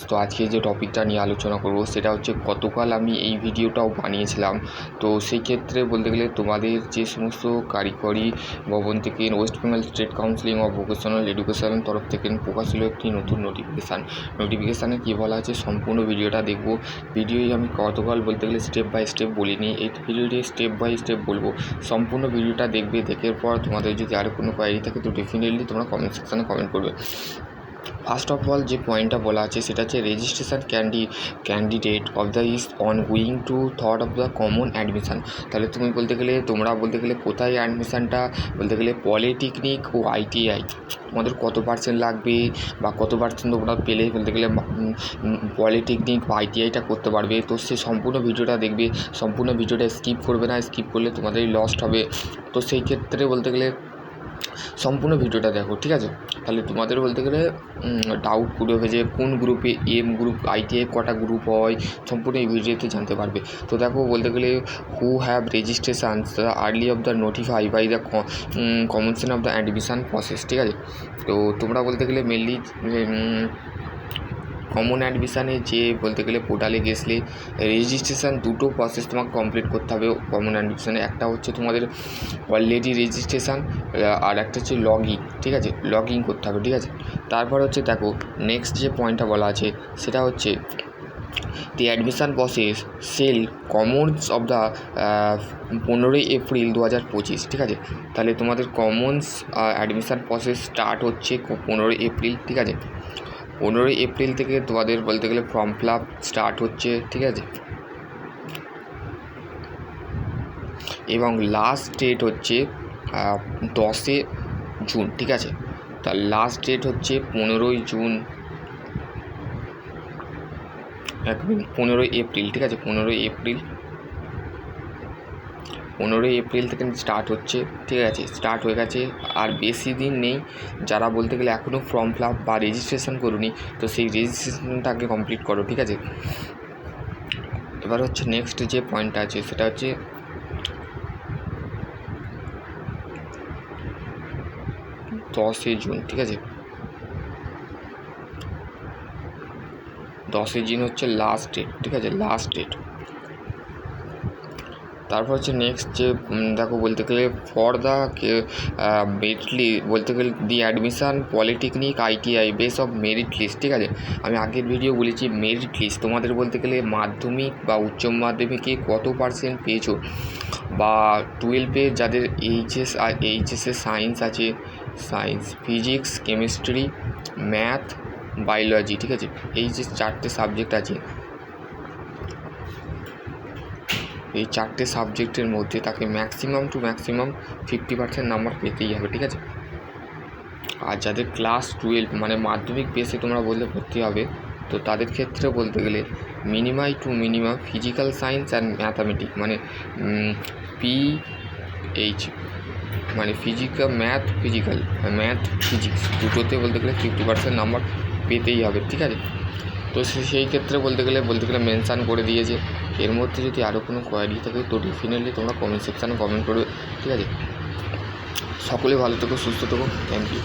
তো আজকে যে টপিকটা নিয়ে আলোচনা করব সেটা হচ্ছে গতকাল আমি এই ভিডিওটাও বানিয়েছিলাম। তো সেই ক্ষেত্রে বলতে গেলে তোমাদের যে সমস্ত কারিগরি ভবন থেকে West Bengal state counselling of vocational এডুকেশনের তরফ থেকে প্রকাশ হলো একটি নতুন নোটিফিকেশানে কী বলা আছে সম্পূর্ণ ভিডিওটা দেখব। ভিডিওই আমি গতকাল বলতে গেলে স্টেপ বাই স্টেপ বলিনি, এই ভিডিওটি স্টেপ বাই স্টেপ বলবো। সম্পূর্ণ ভিডিওটা দেখবে, দেখার পর তোমাদের যদি আরও কোনো কোয়ারি থাকে তো ডেফিনেটলি তোমরা কমেন্ট সেকশানে কমেন্ট করবে। ফার্স্ট অফ অল যে পয়েন্টটা বলা আছে সেটা হচ্ছে registration candidate of the is on going to thought of the common admission. তাহলে তুমি তোমরা বলতে গেলে কোথায় অ্যাডমিশানটা বলতে গেলে পলিটেকনিক ও আইটিআই তোমাদের কত পার্সেন্ট লাগবে বা কত পার্সেন্ট তোমরা পেলে বলতে গেলে পলিটেকনিক বা আইটিআইটা করতে পারবে। তো সে সম্পূর্ণ ভিডিওটা দেখবে, সম্পূর্ণ ভিডিওটা স্কিপ করবে না, স্কিপ করলে তোমাদেরই লস্ট হবে। তো সেই ক্ষেত্রে বলতে গেলে সম্পূর্ণ ভিডিওটা দেখো, ঠিক আছে? তাহলে তোমাদের বলতে গেলে ডাউট করবে যে কোন গ্রুপে গ্রুপ আইটিআই কটা গ্রুপ হয় সম্পূর্ণ এই ভিডিওতে জানতে পারবে। তো দেখো বলতে গেলে who have registrations the early of the notify by the commission of the admission process, ঠিক আছে? তো তোমরা বলতে গেলে মেনলি কমন অ্যাডমিশানে যে বলতে গেলে পোর্টালে গেছলে রেজিস্ট্রেশান দুটো প্রসেস তোমাকে কমপ্লিট করতে হবে কমন অ্যাডমিশানে। একটা হচ্ছে তোমাদের অলরেডি রেজিস্ট্রেশান, আর একটা হচ্ছে লগ ইন, ঠিক আছে? লগ ইন করতে হবে, ঠিক আছে? তারপর হচ্ছে দেখো নেক্সট যে পয়েন্টটা বলা আছে সেটা হচ্ছে the admission process cell commons of the 15 April 2025, ঠিক আছে? তাহলে তোমাদের কমন্স অ্যাডমিশান প্রসেস স্টার্ট হচ্ছে 15 এপ্রিল, ঠিক আছে? 15 এপ্রিল থেকে তোমাদের বলতে গেলে ফর্ম ফিল আপ স্টার্ট হচ্ছে, ঠিক আছে? এবং লাস্ট ডেট হচ্ছে 10 জুন, ঠিক আছে? তার লাস্ট ডেট হচ্ছে 15 জুন, 15 এপ্রিল, ঠিক আছে? 15 এপ্রিল থেকে স্টার্ট হচ্ছে, ঠিক আছে? স্টার্ট হয়ে গেছে, আর বেশি দিন নেই। যারা বলতে গেলে এখনও ফর্ম ফিল আপ বা রেজিস্ট্রেশন করুনি তো সেই রেজিস্ট্রেশনটা আগে কমপ্লিট করো, ঠিক আছে? এবার হচ্ছে নেক্সট যে পয়েন্টটা আছে সেটা হচ্ছে 10 জুন, ঠিক আছে? 10 জুন হচ্ছে লাস্ট ডেট, ঠিক আছে? Last date. তারপর হচ্ছে নেক্সট যে দেখো বলতে গেলে ফর দ্য মেরিটলি বলতে গেলে the admission polytechnic ITI base of merit list, ঠিক আছে? আমি আগের ভিডিও বলেছি মেরিট লিস্ট তোমাদের বলতে গেলে মাধ্যমিক বা উচ্চ মাধ্যমিকে কত পার্সেন্ট পেয়েছো, বা 12-এ যাদের এইচএসে সায়েন্স আছে, science physics chemistry math biology, ঠিক আছে? এই যে 4টে সাবজেক্ট আছে, এই 4টে সাবজেক্টের মধ্যে তাকে ম্যাক্সিমাম 50% নাম্বার পেতেই হবে, ঠিক আছে? আর যাদের ক্লাস 12 মানে মাধ্যমিক বেসে তোমরা বললে ভর্তি হবে তো তাদের ক্ষেত্রে বলতে গেলে minimum physical science and mathematics মানে PH মানে ম্যাথ ফিজিক্স দুটোতে বলতে গেলে 50% নাম্বার পেতেই হবে, ঠিক আছে? তো সেই ক্ষেত্রে বলতে গেলে মেনশান করে দিয়েছে। এর মধ্যে যদি আরও কোনো কোয়ারি থাকে তো ডেফিনেটলি তোমরা কমেন্ট সেকশানে কমেন্ট করবে, ঠিক আছে? সকলে ভালো থেকো, সুস্থ থেকো, থ্যাংক ইউ।